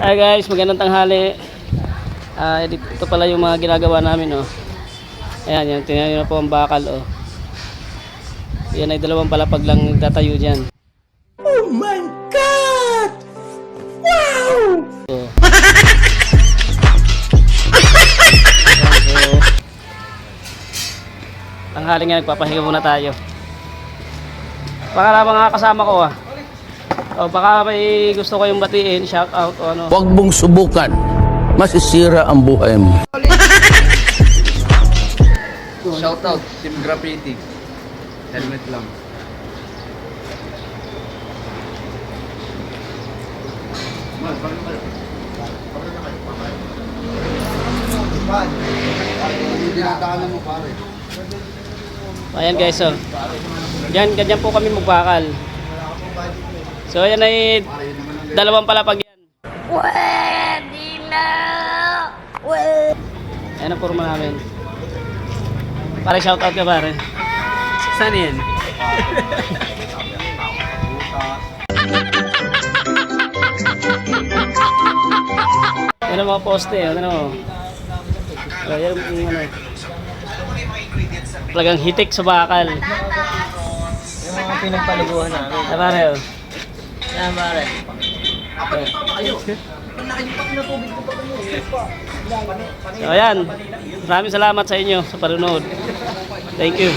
Hi guys, magandang tanghali. Ito pala yung mga ginagawa namin, oh. Ayan, yan, tingnan nyo na po ang bakal, oh. Yan ay dalawang palapag lang tatayo dyan. Oh my God! Wow! So, tanghali nga, nagpapahinga muna tayo. Baka na mga kasama ko, ah. O baka may gusto kayong batiin, shout out o ano. Huwag mong subukan. Masisira ang buhay mo. Shoutout, Team Graffiti. Helmet lang. Dinadaanan mo pare. Ayan guys, oh. Ganyan po kami magbakal. So ayan ay dalawang palapag yan. Pwede na! Ayan ang forma namin. Pare shout out ka pare. Saan yan? Yan ang mga poste, ano mo. Yan yung ano. Talagang hitik sa bakal. Yung mga pinagpaliguan namin. Ah, pare, oh. Yan pare. So ayan, maraming salamat sa inyo sa panonood. Thank you.